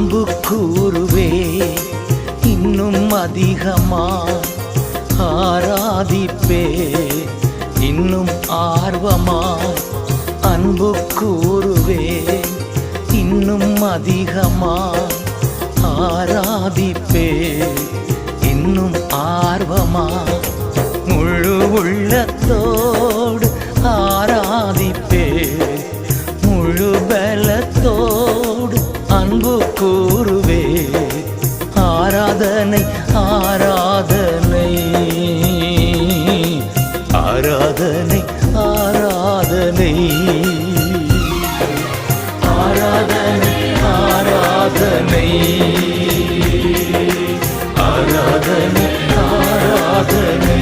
அன்பு கூறுவே இன்னும் அதிகமாய் ஆராதிப்பே இன்னும் ஆர்வமாய் அன்பு கூறுவே இன்னும் அதிகமாய் ஆராதிப்பே இன்னும் ஆர்வமாய் முழு உள்ளத்தோடு ஆராதிப்பே முழு பலத்தோடு அன்பு கூறுவே ஆராதனை ஆராதனை ஆராதனை ஆராதனை ஆராதனை ஆராதனை ஆராதனை ஆராதனை